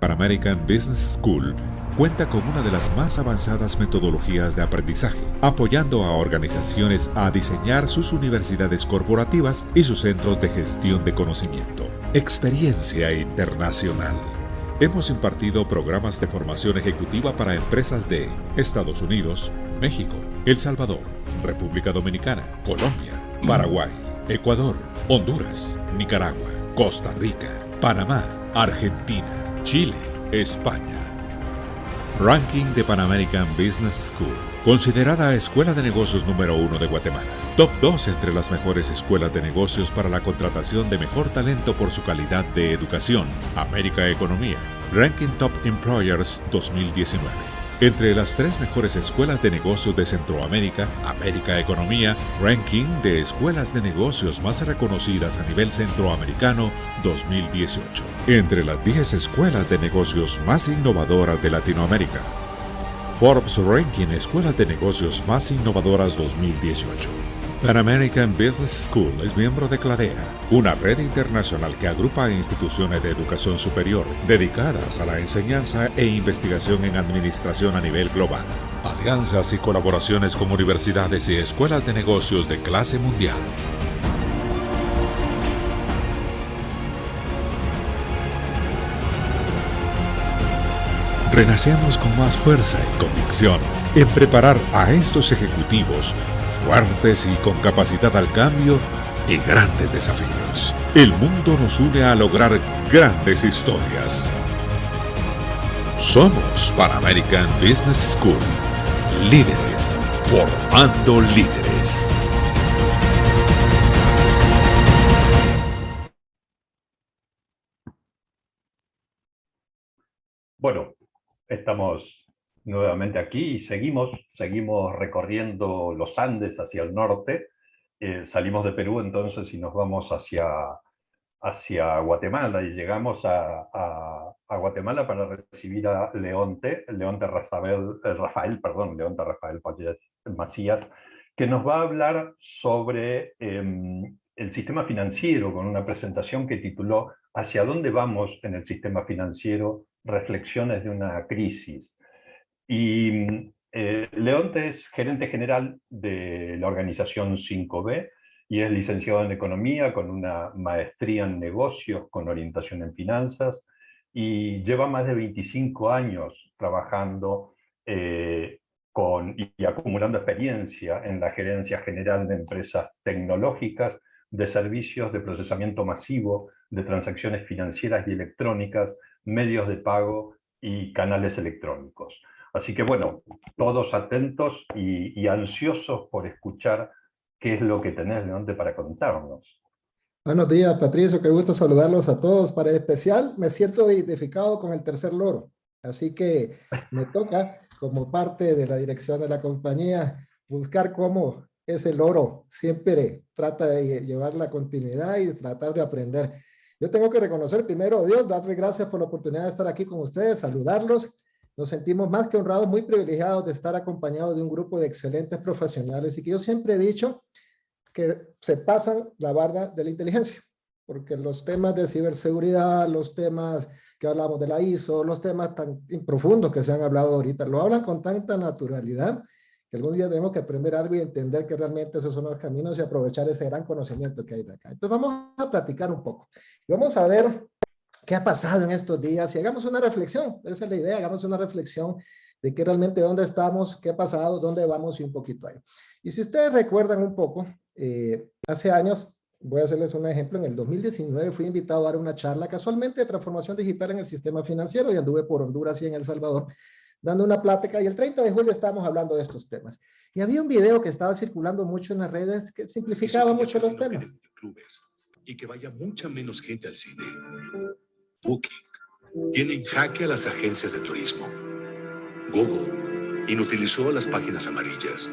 Pan American Business School cuenta con una de las más avanzadas metodologías de aprendizaje, apoyando a organizaciones a diseñar sus universidades corporativas y sus centros de gestión de conocimiento. Experiencia internacional. Hemos impartido programas de formación ejecutiva para empresas de Estados Unidos, México, El Salvador, República Dominicana, Colombia, Paraguay, Ecuador, Honduras, Nicaragua, Costa Rica, Panamá, Argentina, Chile, España. Ranking de Pan American Business School. Considerada Escuela de Negocios número 1 de Guatemala. Top 2 entre las mejores escuelas de negocios para la contratación de mejor talento por su calidad de educación. América Economía. Ranking Top Employers 2019. Entre las 3 mejores escuelas de negocios de Centroamérica, América Economía, Ranking de escuelas de negocios más reconocidas a nivel centroamericano 2018. Entre las 10 escuelas de negocios más innovadoras de Latinoamérica. Forbes Ranking Escuelas de Negocios Más Innovadoras 2018. Pan American Business School es miembro de CLADEA, una red internacional que agrupa instituciones de educación superior dedicadas a la enseñanza e investigación en administración a nivel global. Alianzas y colaboraciones con universidades y escuelas de negocios de clase mundial. Renacemos con más fuerza y convicción en preparar a estos ejecutivos fuertes y con capacidad al cambio y grandes desafíos. El mundo nos une a lograr grandes historias. Somos Pan American Business School. Líderes formando líderes. Bueno, estamos nuevamente aquí y seguimos recorriendo los Andes hacia el norte. Salimos de Perú entonces y nos vamos hacia Guatemala y llegamos a Guatemala para recibir a Leonte Rafael Macías, que nos va a hablar sobre el sistema financiero con una presentación que tituló ¿Hacia dónde vamos en el sistema financiero? Reflexiones de una crisis. Y Leonte es gerente general de la organización 5B y es licenciado en Economía con una maestría en negocios con orientación en finanzas y lleva más de 25 años trabajando y acumulando experiencia en la gerencia general de empresas tecnológicas, de servicios de procesamiento masivo, de transacciones financieras y electrónicas, medios de pago y canales electrónicos. Así que bueno, todos atentos y ansiosos por escuchar qué es lo que tenés, Leonte, para contarnos. Buenos días, Patricio, qué gusto saludarlos a todos. Para el especial, me siento identificado con el tercer loro, así que me toca, como parte de la dirección de la compañía, buscar cómo ese loro siempre trata de llevar la continuidad y tratar de aprender. Yo tengo que reconocer primero a Dios, darle gracias por la oportunidad de estar aquí con ustedes, saludarlos. Nos sentimos más que honrados, muy privilegiados de estar acompañados de un grupo de excelentes profesionales y que yo siempre he dicho que se pasan la barda de la inteligencia, porque los temas de ciberseguridad, los temas que hablamos de la ISO, los temas tan profundos que se han hablado ahorita, lo hablan con tanta naturalidad que algún día tenemos que aprender algo y entender que realmente esos son los caminos y aprovechar ese gran conocimiento que hay de acá. Entonces vamos a platicar un poco. Vamos a ver qué ha pasado en estos días y hagamos una reflexión. Esa es la idea, hagamos una reflexión de que realmente dónde estamos, qué ha pasado, dónde vamos y un poquito ahí. Y si ustedes recuerdan un poco, hace años, voy a hacerles un ejemplo, en el 2019 fui invitado a dar una charla casualmente de transformación digital en el sistema financiero y anduve por Honduras y en El Salvador dando una plática y el 30 de julio estábamos hablando de estos temas. Y había un video que estaba circulando mucho en las redes que simplificaba mucho los temas. Y que vaya mucha menos gente al cine. Booking tiene en jaque a las agencias de turismo. Google inutilizó a las páginas amarillas.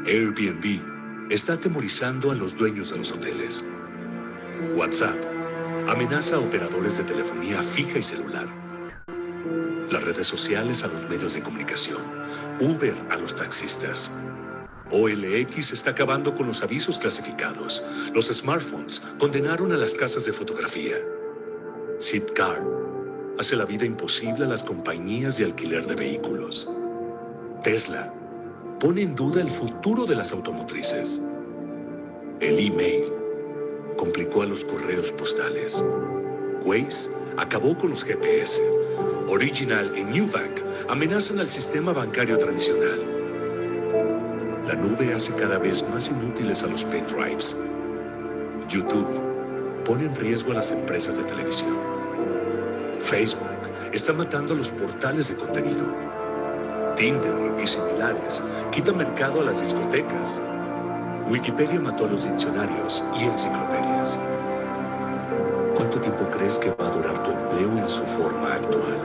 Airbnb está atemorizando a los dueños de los hoteles. WhatsApp amenaza a operadores de telefonía fija y celular. Las redes sociales a los medios de comunicación. Uber a los taxistas. OLX está acabando con los avisos clasificados. Los smartphones condenaron a las casas de fotografía. Zipcar hace la vida imposible a las compañías de alquiler de vehículos. Tesla pone en duda el futuro de las automotrices. El email complicó a los correos postales. Waze acabó con los GPS. Original y Nubank amenazan al sistema bancario tradicional. La nube hace cada vez más inútiles a los pendrives. YouTube pone en riesgo a las empresas de televisión. Facebook está matando a los portales de contenido. Tinder y similares quitan mercado a las discotecas. Wikipedia mató a los diccionarios y enciclopedias. ¿Cuánto tiempo crees que va a durar tu empleo en su forma actual?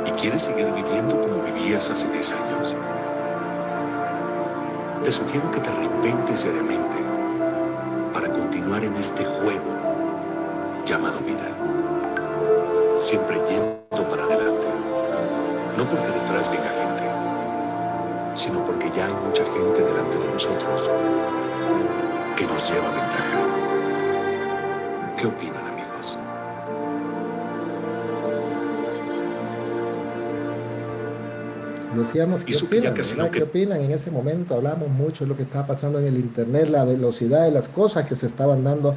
¿Y quieres seguir viviendo como vivías hace 10 años? Te sugiero que te reinventes diariamente para continuar en este juego llamado vida. Siempre yendo para adelante. No porque detrás venga gente, sino porque ya hay mucha gente delante de nosotros que nos lleva ventaja. ¿Qué opinan, amigos? Decíamos, ¿qué opinan? En ese momento hablamos mucho de lo que estaba pasando en el internet, la velocidad de las cosas que se estaban dando,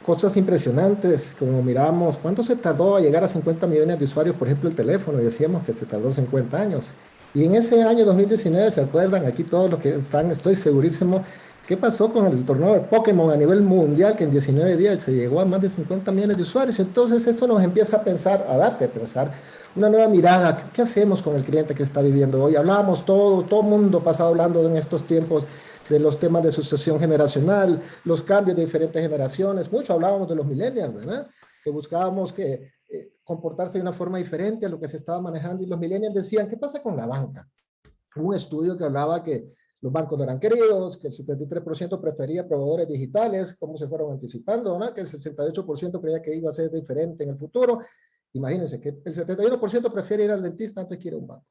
cosas impresionantes, como miramos, ¿cuánto se tardó a llegar a 50 millones de usuarios, por ejemplo, el teléfono? Y decíamos que se tardó 50 años. Y en ese año 2019, ¿se acuerdan? Aquí todos los que están, estoy segurísimo, ¿qué pasó con el torneo de Pokémon a nivel mundial? Que en 19 días se llegó a más de 50 millones de usuarios. Entonces esto nos empieza a pensar, a darte a pensar, una nueva mirada. ¿Qué hacemos con el cliente que está viviendo hoy? Hablábamos todo mundo pasado hablando en estos tiempos de los temas de sucesión generacional, los cambios de diferentes generaciones. Mucho hablábamos de los millennials, ¿verdad? Que buscábamos que comportarse de una forma diferente a lo que se estaba manejando, y los millennials decían, ¿qué pasa con la banca? Hubo un estudio que hablaba que los bancos no eran queridos, que el 73% prefería proveedores digitales, cómo se fueron anticipando, ¿no? Que el 68% creía que iba a ser diferente en el futuro. Imagínense que el 71% prefiere ir al dentista antes que ir a un banco.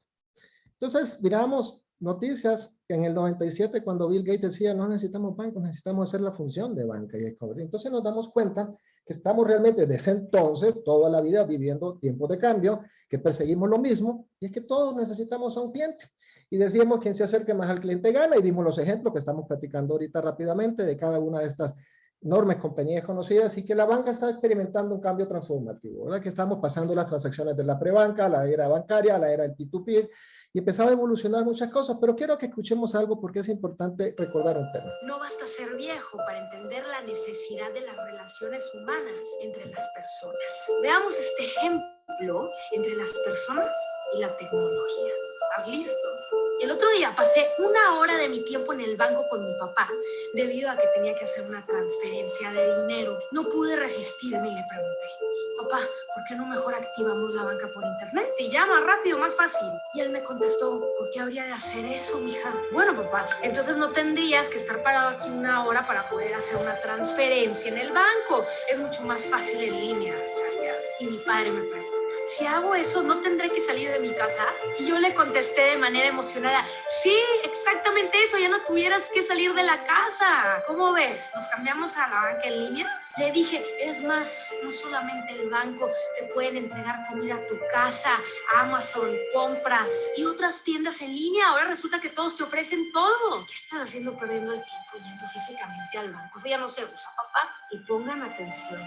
Entonces, miramos noticias en el 97 cuando Bill Gates decía, no necesitamos bancos, necesitamos hacer la función de banca y descubrir. Entonces nos damos cuenta que estamos realmente desde entonces, toda la vida viviendo tiempos de cambio, que perseguimos lo mismo, y es que todos necesitamos a un cliente. Y decíamos, quien se acerque más al cliente gana, y vimos los ejemplos que estamos platicando ahorita rápidamente de cada una de estas enormes compañías conocidas, y que la banca está experimentando un cambio transformativo, ¿verdad? Que estamos pasando las transacciones de la prebanca a la era bancaria, a la era del P2P, y empezaba a evolucionar muchas cosas, pero quiero que escuchemos algo porque es importante recordar un tema. No basta ser viejo para entender la necesidad de las relaciones humanas entre las personas. Veamos este ejemplo entre las personas y la tecnología. ¿Estás listo? El otro día pasé 1 hora de mi tiempo en el banco con mi papá debido a que tenía que hacer una transferencia de dinero. No pude resistirme y le pregunté, papá, ¿por qué no mejor activamos la banca por internet? Y ya más rápido, más fácil. Y él me contestó, ¿por qué habría de hacer eso, mija? Bueno, papá, entonces no tendrías que estar parado aquí 1 hora para poder hacer una transferencia en el banco. Es mucho más fácil en línea, ¿sabías? Y mi padre me preguntó, si hago eso, ¿no tendré que salir de mi casa? Y yo le contesté de manera emocionada, sí, exactamente eso, ya no tuvieras que salir de la casa. ¿Cómo ves? ¿Nos cambiamos a la banca en línea? Le dije, es más, no solamente el banco, te pueden entregar comida a tu casa, Amazon, compras y otras tiendas en línea. Ahora resulta que todos te ofrecen todo. ¿Qué estás haciendo perdiendo el tiempo yendo físicamente al banco? Eso ya no se usa, papá. Y pongan atención,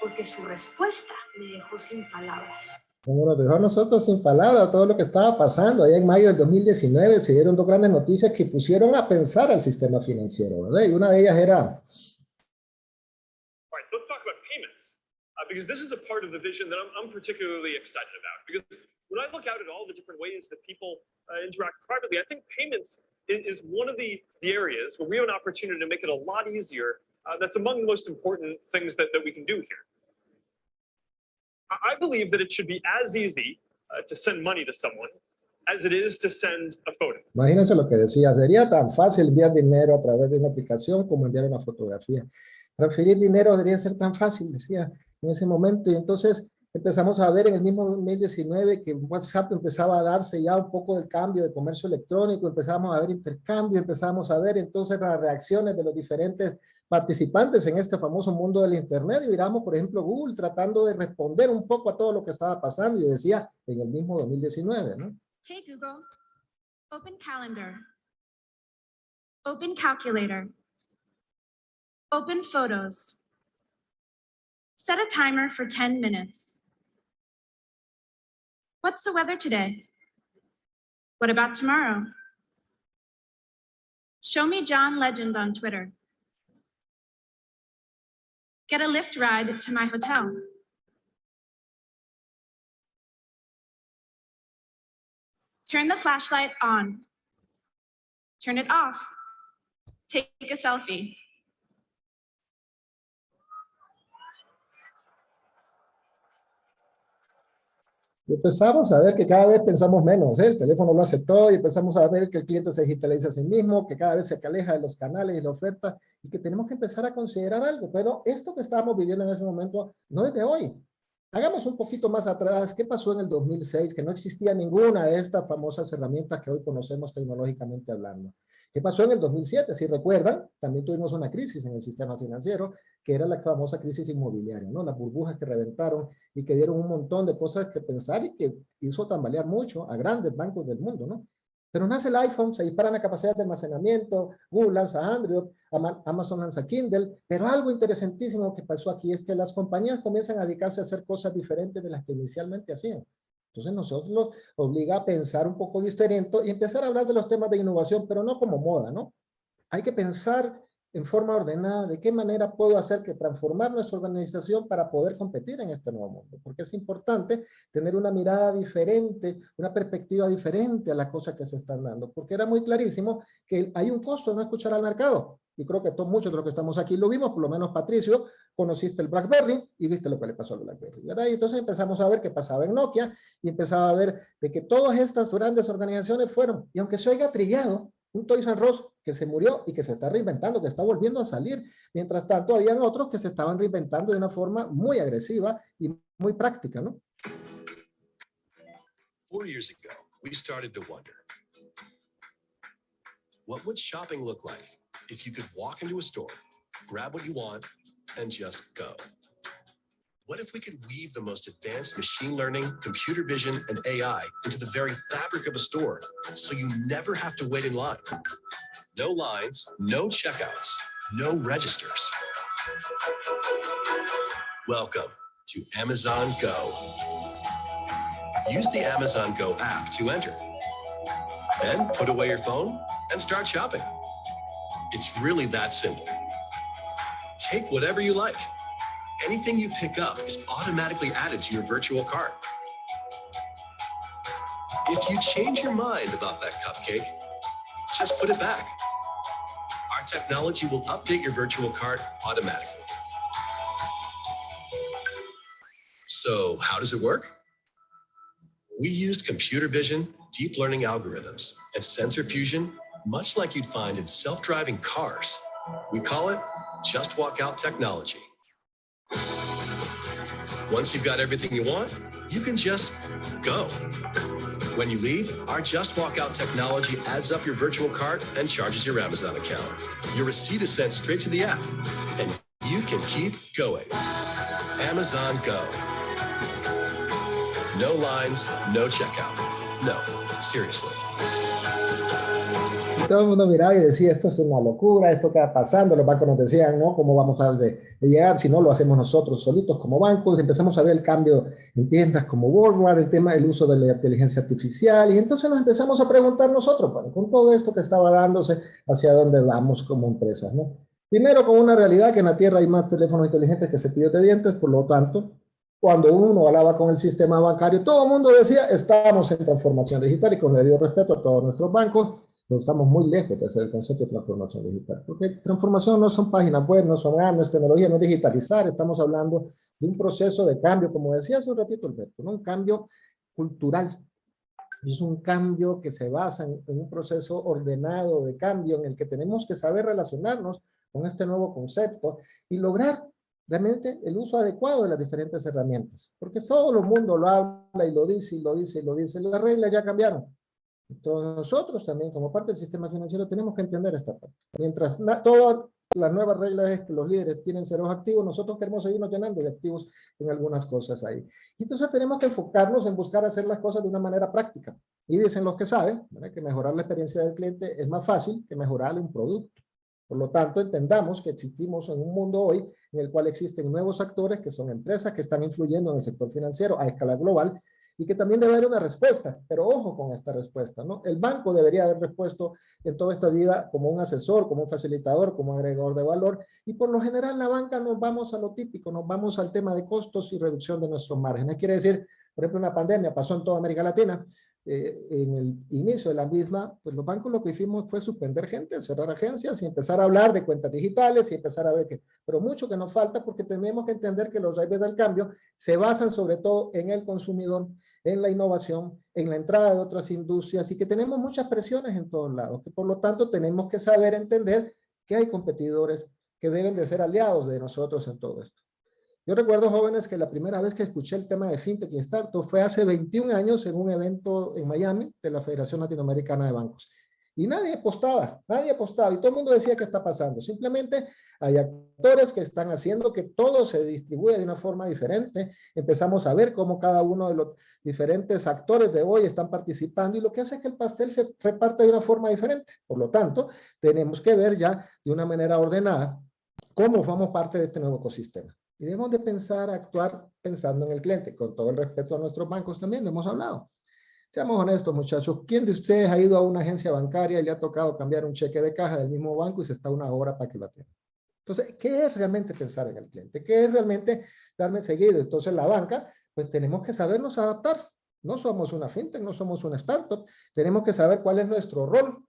porque su respuesta me dejó sin palabras. Como nos dejó a nosotros sin palabras todo lo que estaba pasando. Allá en mayo del 2019 se dieron 2 grandes noticias que pusieron a pensar al sistema financiero, ¿verdad? Y una de ellas era... So let's talk about payments, because this is a part of the vision that I'm particularly excited about. Because when I look out at all the different ways that people interact privately, I think payments is one of the areas where we have an opportunity to make it a lot easier. That's among the most important things that we can do here. I believe that it should be as easy to send money to someone as it is to send a photo. Imagínense lo que decía, sería tan fácil enviar dinero a través de una aplicación como enviar una fotografía. Transferir dinero debería ser tan fácil, decía en ese momento, y entonces empezamos a ver en el mismo 2019 que WhatsApp empezaba a darse ya un poco del cambio de comercio electrónico, empezamos a ver intercambio, empezamos a ver entonces las reacciones de los diferentes participantes en este famoso mundo del internet, y miramos por ejemplo Google tratando de responder un poco a todo lo que estaba pasando, y decía en el mismo 2019, ¿no? Hey Google, open calendar, open calculator, open photos, set a timer for 10 minutes. What's the weather today? What about tomorrow? Show me John Legend on Twitter. Get a Lyft ride to my hotel. Turn the flashlight on. Turn it off. Take a selfie. Y empezamos a ver que cada vez pensamos menos, ¿eh? El teléfono lo hace todo, y empezamos a ver que el cliente se digitaliza a sí mismo, que cada vez se aleja de los canales y la oferta, y que tenemos que empezar a considerar algo. Pero esto que estábamos viviendo en ese momento no es de hoy. Hagamos un poquito más atrás. ¿Qué pasó en el 2006? Que no existía ninguna de estas famosas herramientas que hoy conocemos tecnológicamente hablando. ¿Qué pasó en el 2007? Si recuerdan, también tuvimos una crisis en el sistema financiero, que era la famosa crisis inmobiliaria, ¿no? Las burbujas que reventaron y que dieron un montón de cosas que pensar, y que hizo tambalear mucho a grandes bancos del mundo, ¿no? Pero nace el iPhone, se disparan la capacidad de almacenamiento, Google lanza Android, Amazon lanza Kindle, pero algo interesantísimo que pasó aquí es que las compañías comienzan a dedicarse a hacer cosas diferentes de las que inicialmente hacían. Entonces nosotros nos obliga a pensar un poco distinto y empezar a hablar de los temas de innovación, pero no como moda, ¿no? Hay que pensar en forma ordenada de qué manera puedo hacer que transformar nuestra organización para poder competir en este nuevo mundo. Porque es importante tener una mirada diferente, una perspectiva diferente a las cosas que se están dando. Porque era muy clarísimo que hay un costo de no escuchar al mercado. Y creo que muchos de los que estamos aquí lo vimos, por lo menos Patricio, conociste el BlackBerry y viste lo que le pasó al BlackBerry, ¿verdad? Y entonces empezamos a ver qué pasaba en Nokia y empezaba a ver de que todas estas grandes organizaciones fueron, y aunque se oiga trillado, un Toys R Us que se murió y que se está reinventando, que está volviendo a salir. Mientras tanto, habían otros que se estaban reinventando de una forma muy agresiva y muy práctica, ¿no? 4 years ago, we started to wonder, what would shopping look like if you could walk into a store, grab what you want, and just go? What if we could weave the most advanced machine learning, computer vision, and AI into the very fabric of a store, so you never have to wait in line? No lines, no checkouts, no registers. Welcome to Amazon Go. Use the Amazon Go app to enter. Then put away your phone and start shopping. It's really that simple. Take whatever you like. Anything you pick up is automatically added to your virtual cart. If you change your mind about that cupcake, just put it back. Our technology will update your virtual cart automatically. So how does it work? We used computer vision, deep learning algorithms, and sensor fusion, much like you'd find in self-driving cars. We call it Just Walk Out technology. Once you've got everything you want, you can just go. When you leave, our Just Walk Out technology adds up your virtual cart and charges your Amazon account. Your receipt is sent straight to the app, and you can keep going. Amazon Go. No lines, no checkout. No, seriously. Todo el mundo miraba y decía, esto es una locura, esto que va pasando, los bancos nos decían, ¿no? ¿Cómo vamos a llegar si no lo hacemos nosotros solitos como bancos? Empezamos a ver el cambio en tiendas como Walmart, el uso de la inteligencia artificial, y entonces nos empezamos a preguntar nosotros, bueno, con todo esto que estaba dándose, hacia dónde vamos como empresas, ¿no? Primero, con una realidad que en la Tierra hay más teléfonos inteligentes que cepillos de dientes, por lo tanto, cuando uno hablaba con el sistema bancario, todo el mundo decía, estamos en transformación digital, y con el debido respeto a todos nuestros bancos, pero estamos muy lejos de hacer el concepto de transformación digital, porque transformación no son páginas web, no son no es tecnología, no es digitalizar, estamos hablando de un proceso de cambio, como decía hace un ratito Alberto, ¿no? Un cambio cultural, es un cambio que se basa en un proceso ordenado de cambio en el que tenemos que saber relacionarnos con este nuevo concepto y lograr realmente el uso adecuado de las diferentes herramientas, porque todo el mundo lo habla y lo dice y lo dice y lo dice, las reglas ya cambiaron. Entonces nosotros también, como parte del sistema financiero, tenemos que entender esta parte. Mientras todas las nuevas reglas es que los líderes tienen ceros activos, nosotros queremos seguirnos llenando de activos en algunas cosas ahí. Y entonces tenemos que enfocarnos en buscar hacer las cosas de una manera práctica. Y dicen los que saben, ¿verdad?, que mejorar la experiencia del cliente es más fácil que mejorarle un producto. Por lo tanto, entendamos que existimos en un mundo hoy en el cual existen nuevos actores que son empresas que están influyendo en el sector financiero a escala global, y que también debe haber una respuesta, pero ojo con esta respuesta, ¿no? El banco debería haber respuesto en toda esta vida como un asesor, como un facilitador, como agregador de valor, y por lo general la banca nos vamos a lo típico, nos vamos al tema de costos y reducción de nuestros márgenes. Quiere decir, por ejemplo, una pandemia pasó en toda América Latina, en el inicio de la misma, pues los bancos lo que hicimos fue suspender gente, cerrar agencias y empezar a hablar de cuentas digitales y empezar a ver que, pero mucho que nos falta porque tenemos que entender que los drivers del cambio se basan sobre todo en el consumidor, en la innovación, en la entrada de otras industrias y que tenemos muchas presiones en todos lados, que por lo tanto tenemos que saber entender que hay competidores que deben de ser aliados de nosotros en todo esto. Yo recuerdo, jóvenes, que la primera vez que escuché el tema de FinTech y Startup fue hace 21 años en un evento en Miami de la Federación Latinoamericana de Bancos. Y nadie apostaba, y todo el mundo decía qué está pasando. Simplemente hay actores que están haciendo que todo se distribuya de una forma diferente. Empezamos a ver cómo cada uno de los diferentes actores de hoy están participando y lo que hace es que el pastel se reparte de una forma diferente. Por lo tanto, tenemos que ver ya de una manera ordenada cómo formamos parte de este nuevo ecosistema. Y debemos de pensar, actuar pensando en el cliente, con todo el respeto a nuestros bancos también, lo hemos hablado. Seamos honestos, muchachos. ¿Quién de ustedes ha ido a una agencia bancaria y le ha tocado cambiar un cheque de caja del mismo banco y se está una hora para que lo atienda? Entonces, ¿qué es realmente pensar en el cliente? ¿Qué es realmente darme seguido? Entonces, la banca, pues tenemos que sabernos adaptar. No somos una fintech, no somos una startup. Tenemos que saber cuál es nuestro rol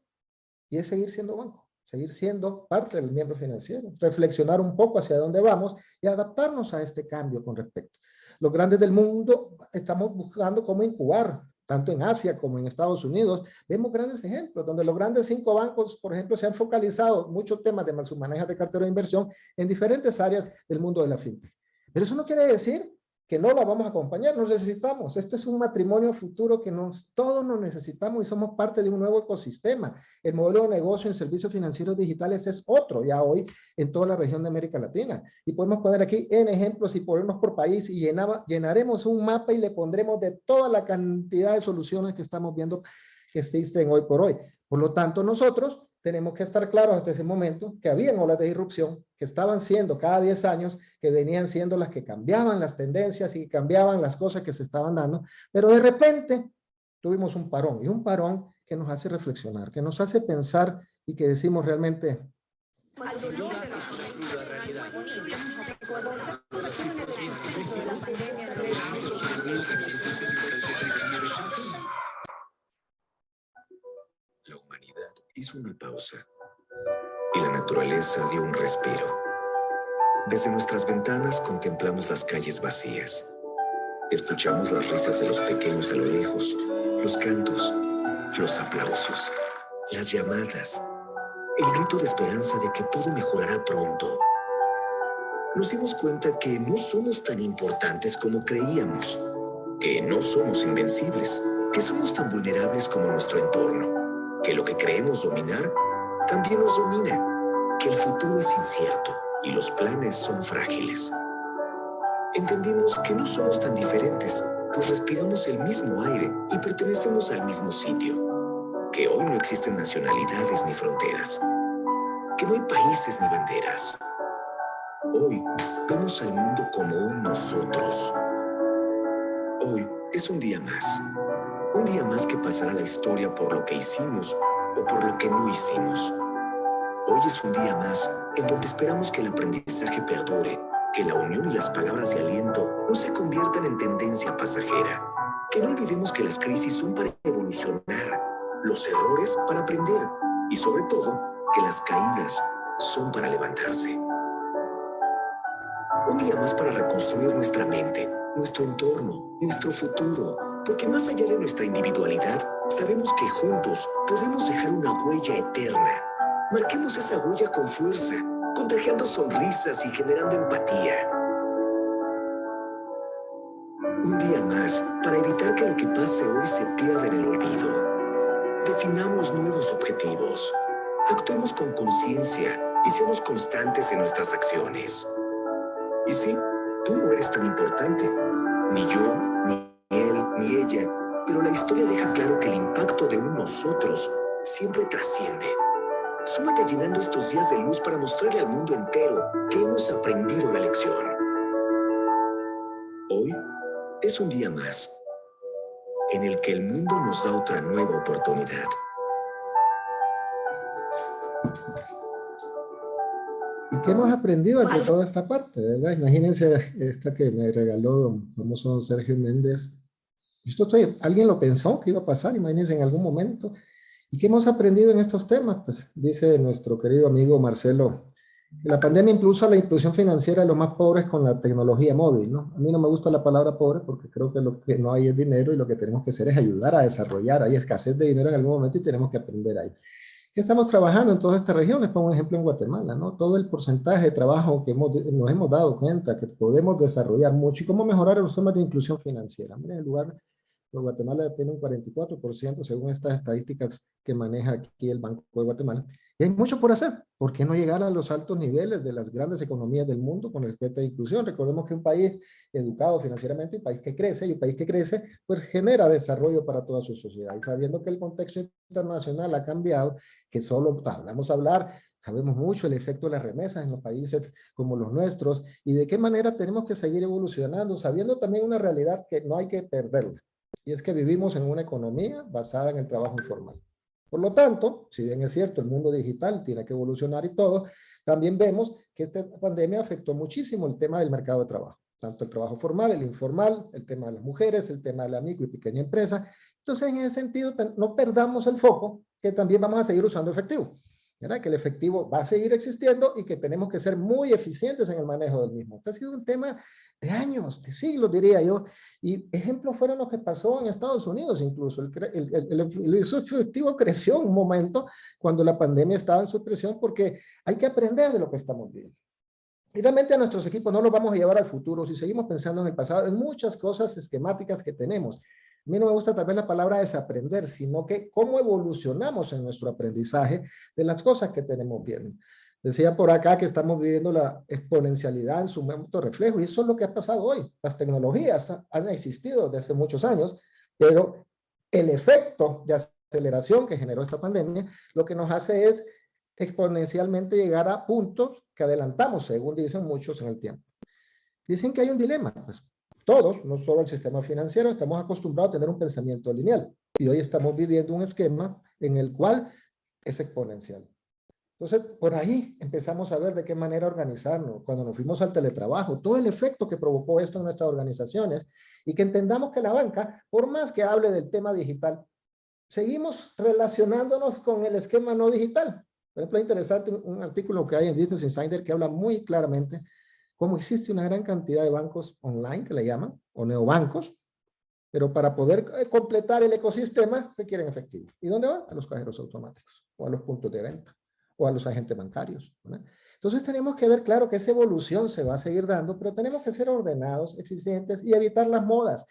y es seguir siendo banco, seguir siendo parte del miembro financiero, reflexionar un poco hacia dónde vamos y adaptarnos a este cambio con respecto. Los grandes del mundo estamos buscando cómo incubar, tanto en Asia como en Estados Unidos. Vemos grandes ejemplos donde los grandes 5 bancos, por ejemplo, se han focalizado muchos temas de su manejo de cartera de inversión en diferentes áreas del mundo de la fintech. Pero eso no quiere decir que no la vamos a acompañar, nos necesitamos. Este es un matrimonio futuro que todos nos necesitamos y somos parte de un nuevo ecosistema. El modelo de negocio en servicios financieros digitales es otro ya hoy en toda la región de América Latina. Y podemos poner aquí en ejemplos y ponernos por país y llenaremos un mapa y le pondremos de toda la cantidad de soluciones que estamos viendo que existen hoy por hoy. Por lo tanto, nosotros tenemos que estar claros hasta ese momento que habían olas de disrupción que estaban siendo cada 10 años, que venían siendo las que cambiaban las tendencias y cambiaban las cosas que se estaban dando, pero de repente tuvimos un parón, y un parón que nos hace reflexionar, que nos hace pensar y que decimos realmente... La humanidad hizo una pausa y la naturaleza dio un respiro. Desde nuestras ventanas contemplamos las calles vacías. Escuchamos las risas de los pequeños a lo lejos, los cantos, los aplausos, las llamadas, el grito de esperanza de que todo mejorará pronto. Nos dimos cuenta que no somos tan importantes como creíamos, que no somos invencibles, que somos tan vulnerables como nuestro entorno, que lo que creemos dominar también nos domina, que el futuro es incierto y los planes son frágiles. Entendimos que no somos tan diferentes, pues respiramos el mismo aire y pertenecemos al mismo sitio, que hoy no existen nacionalidades ni fronteras, que no hay países ni banderas. Hoy vemos al mundo como un nosotros. Hoy es un día más que pasará a la historia por lo que hicimos o por lo que no hicimos. Hoy es un día más en donde esperamos que el aprendizaje perdure, que la unión y las palabras de aliento no se conviertan en tendencia pasajera, que no olvidemos que las crisis son para evolucionar, los errores para aprender y sobre todo que las caídas son para levantarse. Un día más para reconstruir nuestra mente, nuestro entorno, nuestro futuro, porque más allá de nuestra individualidad, sabemos que juntos podemos dejar una huella eterna. Marquemos esa huella con fuerza, contagiando sonrisas y generando empatía. Un día más para evitar que lo que pase hoy se pierda en el olvido. Definamos nuevos objetivos, actuemos con conciencia y seamos constantes en nuestras acciones. Y sí, tú no eres tan importante, ni yo, ni él, ni ella, pero la historia deja claro que el impacto de un nosotros siempre trasciende. Súmate llenando estos días de luz para mostrarle al mundo entero que hemos aprendido la lección. Hoy es un día más en el que el mundo nos da otra nueva oportunidad. ¿Y qué hemos aprendido entre toda esta parte, verdad? Imagínense esta que me regaló don famoso Sergio Méndez. Alguien lo pensó que iba a pasar, imagínense en algún momento. ¿Y qué hemos aprendido en estos temas? Pues dice nuestro querido amigo Marcelo, que la pandemia impulsa la inclusión financiera de los más pobres con la tecnología móvil, ¿no? A mí no me gusta la palabra pobre porque creo que lo que no hay es dinero y lo que tenemos que hacer es ayudar a desarrollar. Hay escasez de dinero en algún momento y tenemos que aprender ahí. ¿Qué estamos trabajando en todas estas regiones? Pongo un ejemplo en Guatemala, ¿no? Todo el porcentaje de trabajo que nos hemos dado cuenta que podemos desarrollar mucho y cómo mejorar los temas de inclusión financiera. Miren, el lugar, Guatemala tiene un 44% según estas estadísticas que maneja aquí el Banco de Guatemala. Y hay mucho por hacer. ¿Por qué no llegar a los altos niveles de las grandes economías del mundo con respecto a inclusión? Recordemos que un país educado financieramente, un país que crece, y un país que crece, pues genera desarrollo para toda su sociedad. Y sabiendo que el contexto internacional ha cambiado, que solo sabemos mucho el efecto de las remesas en los países como los nuestros, y de qué manera tenemos que seguir evolucionando, sabiendo también una realidad que no hay que perderla. Y y es que vivimos en una economía basada en el trabajo informal. Por lo tanto, si bien es cierto, el mundo digital tiene que evolucionar y todo, también vemos que esta pandemia afectó muchísimo el tema del mercado de trabajo, tanto el trabajo formal, el informal, el tema de las mujeres, el tema de la micro y pequeña empresa. Entonces, en ese sentido, no perdamos el foco, que también vamos a seguir usando efectivo, ¿verdad? Que el efectivo va a seguir existiendo y que tenemos que ser muy eficientes en el manejo del mismo. Este ha sido un tema de años, de siglos, diría yo, y ejemplos fueron los que pasó en Estados Unidos incluso. El efectivo creció un momento cuando la pandemia estaba en su expresión, porque hay que aprender de lo que estamos viendo. Y realmente a nuestros equipos no los vamos a llevar al futuro si seguimos pensando en el pasado, en muchas cosas esquemáticas que tenemos. A mí no me gusta tal vez la palabra desaprender, sino que cómo evolucionamos en nuestro aprendizaje de las cosas que tenemos viendo. Decía por acá que estamos viviendo la exponencialidad en su momento reflejo, y eso es lo que ha pasado hoy. Las tecnologías han existido desde hace muchos años, pero el efecto de aceleración que generó esta pandemia, lo que nos hace es exponencialmente llegar a puntos que adelantamos, según dicen muchos, en el tiempo. Dicen que hay un dilema, pues todos, no solo el sistema financiero, estamos acostumbrados a tener un pensamiento lineal, y hoy estamos viviendo un esquema en el cual es exponencial. Entonces, por ahí empezamos a ver de qué manera organizarnos. Cuando nos fuimos al teletrabajo, todo el efecto que provocó esto en nuestras organizaciones, y que entendamos que la banca, por más que hable del tema digital, seguimos relacionándonos con el esquema no digital. Por ejemplo, es interesante un artículo que hay en Business Insider que habla muy claramente cómo existe una gran cantidad de bancos online, que le llaman, o neobancos, pero para poder completar el ecosistema requieren efectivo. ¿Y dónde van? A los cajeros automáticos, o a los puntos de venta, o a los agentes bancarios, ¿verdad? Entonces tenemos que ver, claro, que esa evolución se va a seguir dando, pero tenemos que ser ordenados, eficientes y evitar las modas.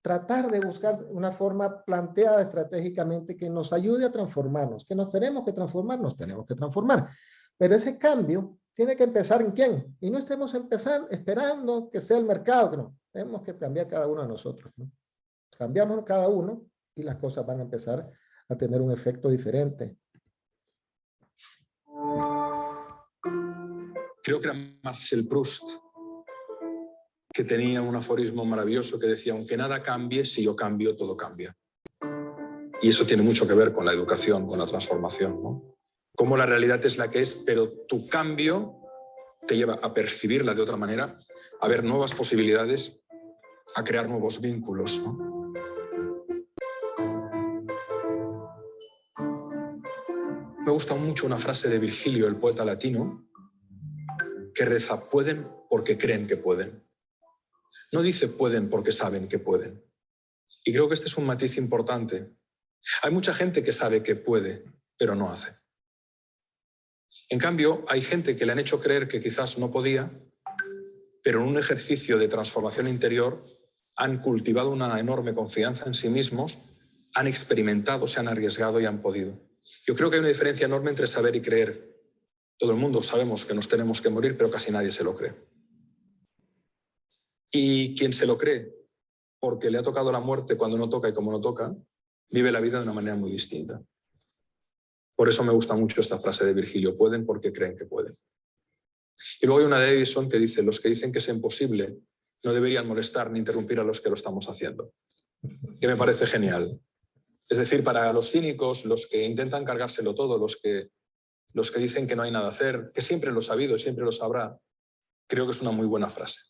Tratar de buscar una forma planteada estratégicamente que nos ayude a transformarnos. Que nos tenemos que transformar. Pero ese cambio tiene que empezar ¿en quién? Y no estemos esperando que sea el mercado, que no. Tenemos que cambiar cada uno de nosotros, ¿no? Cambiamos cada uno y las cosas van a empezar a tener un efecto diferente. Creo que era Marcel Proust, que tenía un aforismo maravilloso que decía: aunque nada cambie, si yo cambio, todo cambia. Y eso tiene mucho que ver con la educación, con la transformación, ¿no? Cómo la realidad es la que es, pero tu cambio te lleva a percibirla de otra manera, a ver nuevas posibilidades, a crear nuevos vínculos, ¿no? Me gusta mucho una frase de Virgilio, el poeta latino, que reza: pueden porque creen que pueden. No dice pueden porque saben que pueden. Y creo que este es un matiz importante. Hay mucha gente que sabe que puede, pero no hace. En cambio, hay gente que le han hecho creer que quizás no podía, pero en un ejercicio de transformación interior han cultivado una enorme confianza en sí mismos, han experimentado, se han arriesgado y han podido. Yo creo que hay una diferencia enorme entre saber y creer. Todo el mundo sabemos que nos tenemos que morir, pero casi nadie se lo cree. Y quien se lo cree porque le ha tocado la muerte cuando no toca y como no toca, vive la vida de una manera muy distinta. Por eso me gusta mucho esta frase de Virgilio: pueden porque creen que pueden. Y luego hay una de Edison que dice: los que dicen que es imposible no deberían molestar ni interrumpir a los que lo estamos haciendo. Que me parece genial. Es decir, para los cínicos, los que intentan cargárselo todo, los que dicen que no hay nada a hacer, que siempre lo ha sabido y siempre lo sabrá, creo que es una muy buena frase.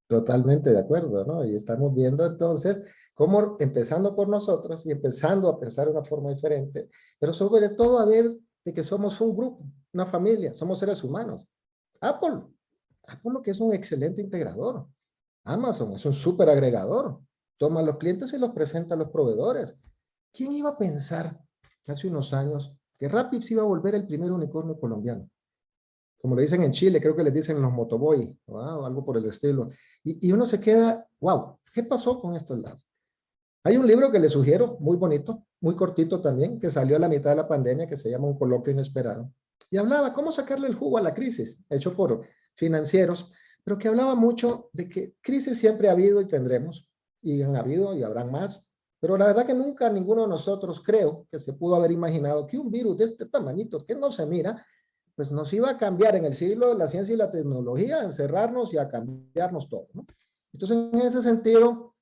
Totalmente de acuerdo, ¿no? Y estamos viendo entonces cómo, empezando por nosotros y empezando a pensar de una forma diferente, pero sobre todo a ver de que somos un grupo, una familia, somos seres humanos. Apple lo que es un excelente integrador. Amazon es un súper agregador. Toma a los clientes y los presenta a los proveedores. ¿Quién iba a pensar hace unos años que Rappi se iba a volver el primer unicornio colombiano? Como le dicen en Chile, creo que les dicen los motoboy, o algo por el estilo. Y uno se queda, wow, ¿qué pasó con estos lados? Hay un libro que les sugiero, muy bonito, muy cortito también, que salió a la mitad de la pandemia, que se llama Un coloquio inesperado. Y hablaba cómo sacarle el jugo a la crisis, hecho por financieros, pero que hablaba mucho de que crisis siempre ha habido y tendremos, y han habido y habrán más. Pero la verdad que nunca ninguno de nosotros creo que se pudo haber imaginado que un virus de este tamañito, que no se mira, pues nos iba a cambiar en el siglo de la ciencia y la tecnología, a encerrarnos y a cambiarnos todo, ¿no? Entonces, en ese sentido,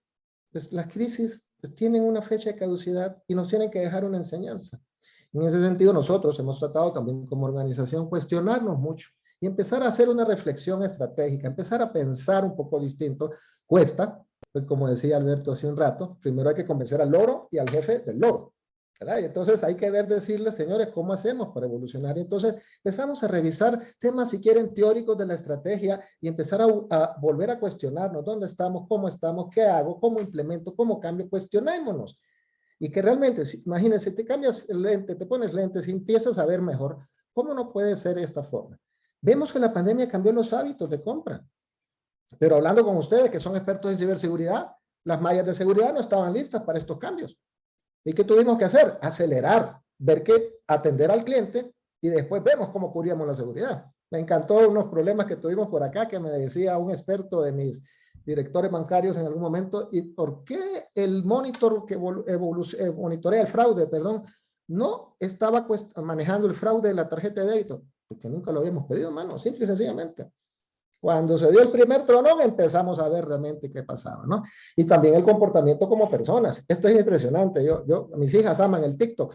pues las crisis pues tienen una fecha de caducidad y nos tienen que dejar una enseñanza. En ese sentido, nosotros hemos tratado también como organización cuestionarnos mucho y empezar a hacer una reflexión estratégica, empezar a pensar un poco distinto. Cuesta, pues como decía Alberto hace un rato, primero hay que convencer al loro y al jefe del loro, ¿verdad? Y entonces hay que ver, decirles, señores, ¿cómo hacemos para evolucionar? Y entonces empezamos a revisar temas, si quieren, teóricos de la estrategia y empezar a volver a cuestionarnos dónde estamos, qué hago, cómo implemento, cómo cambio, cuestionémonos. Y que realmente, imagínense, te cambias el lente, te pones lentes y empiezas a ver mejor, ¿cómo no puede ser de esta forma? Vemos que la pandemia cambió los hábitos de compra. Pero hablando con ustedes, que son expertos en ciberseguridad, las mallas de seguridad no estaban listas para estos cambios. ¿Y qué tuvimos que hacer? Acelerar, ver qué, atender al cliente y después vemos cómo cubríamos la seguridad. Me encantó unos problemas que tuvimos por acá que me decía un experto de mis directores bancarios en algún momento, ¿y por qué el monitor que monitorea el fraude, no estaba manejando el fraude de la tarjeta de débito? Porque nunca lo habíamos pedido, mano, simple y sencillamente. Cuando se dio el primer tronón, empezamos a ver realmente qué pasaba, ¿no? Y también el comportamiento como personas. Esto es impresionante. Mis hijas aman el TikTok.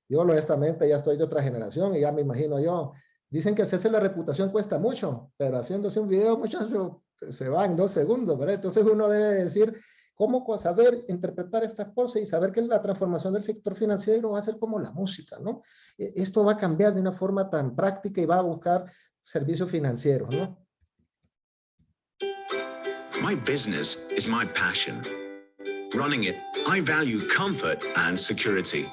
Yo, honestamente, ya estoy de otra generación y ya me imagino yo. Dicen que hacerse la reputación cuesta mucho, pero haciéndose un video, muchachos, se va en 2 segundos, ¿verdad? Entonces uno debe decir cómo saber interpretar estas cosas y saber que la transformación del sector financiero va a ser como la música, ¿no? Esto va a cambiar de una forma tan práctica y va a buscar servicios financieros, ¿no? My business is my passion. Running it, I value comfort and security.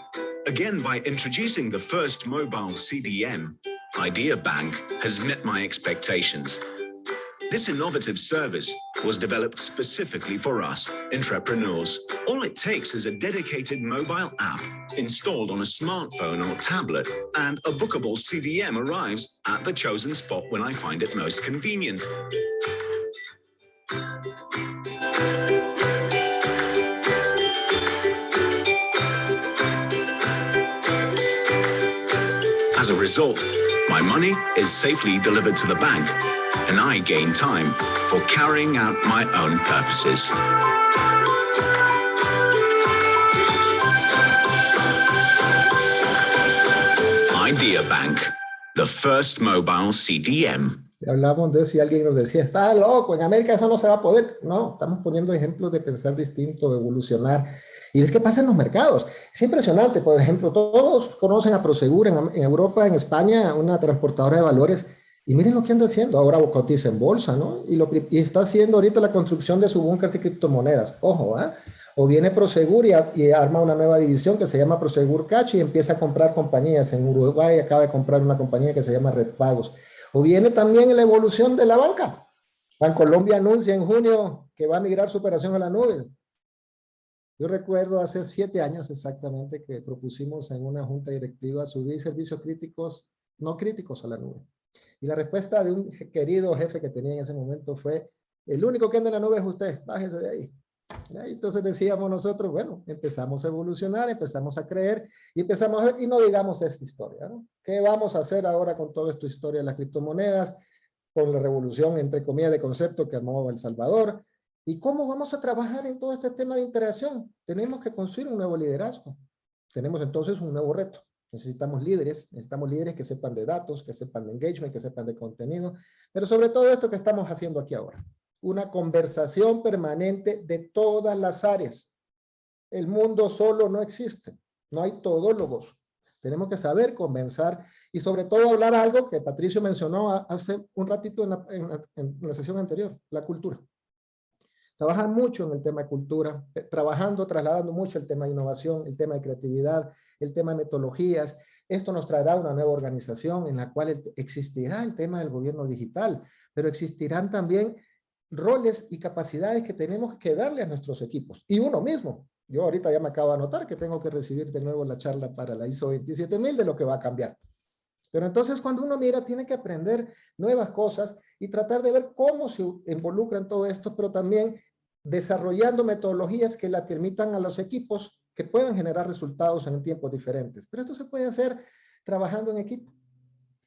Again, by introducing the first mobile CDM, Idea Bank has met my expectations. This innovative service was developed specifically for us, entrepreneurs. All it takes is a dedicated mobile app installed on a smartphone or tablet, and a bookable CDM arrives at the chosen spot when I find it most convenient. As a result, my money is safely delivered to the bank, and I gain time for carrying out my own purposes. Idea Bank, the first mobile CDM. Hablamos de si alguien nos decía, está loco, en América eso no se va a poder. No, estamos poniendo ejemplos de pensar distinto, de evolucionar y ver qué pasa en los mercados. Es impresionante, por ejemplo, todos conocen a Prosegur en Europa, en España, una transportadora de valores, y miren lo que anda haciendo. Ahora cotiza en bolsa, ¿no? Y está haciendo ahorita la construcción de su búnker de criptomonedas. Ojo, ¿eh? O viene Prosegur y arma una nueva división que se llama Prosegur Cash y empieza a comprar compañías. En Uruguay acaba de comprar una compañía que se llama Red Pagos. O viene también la evolución de la banca. Bancolombia anuncia en junio que va a migrar su operación a la nube. Yo recuerdo hace 7 años exactamente que propusimos en una junta directiva subir servicios críticos, no críticos a la nube. Y la respuesta de un querido jefe que tenía en ese momento fue, el único que anda en la nube es usted, bájese de ahí. Y entonces decíamos nosotros, bueno, empezamos a evolucionar, empezamos a creer y empezamos a ver, y no digamos esta historia, ¿no? ¿Qué vamos a hacer ahora con toda esta historia de las criptomonedas, con la revolución, entre comillas, de concepto que armó El Salvador? ¿Y cómo vamos a trabajar en todo este tema de interacción? Tenemos que construir un nuevo liderazgo. Tenemos entonces un nuevo reto. Necesitamos líderes que sepan de datos, que sepan de engagement, que sepan de contenido, pero sobre todo esto que estamos haciendo aquí ahora. Una conversación permanente de todas las áreas. El mundo solo no existe. No hay todólogos. Tenemos que saber conversar y sobre todo hablar algo que Patricio mencionó hace un ratito en la sesión anterior, la cultura. Trabajan mucho en el tema de cultura, trasladando mucho el tema de innovación, el tema de creatividad, el tema de metodologías. Esto nos traerá una nueva organización en la cual existirá el tema del gobierno digital, pero existirán también roles y capacidades que tenemos que darle a nuestros equipos. Y uno mismo. Yo ahorita ya me acabo de anotar que tengo que recibir de nuevo la charla para la ISO 27000 de lo que va a cambiar. Pero entonces cuando uno mira, tiene que aprender nuevas cosas y tratar de ver cómo se involucra en todo esto, pero también desarrollando metodologías que le permitan a los equipos que puedan generar resultados en tiempos diferentes. Pero esto se puede hacer trabajando en equipo.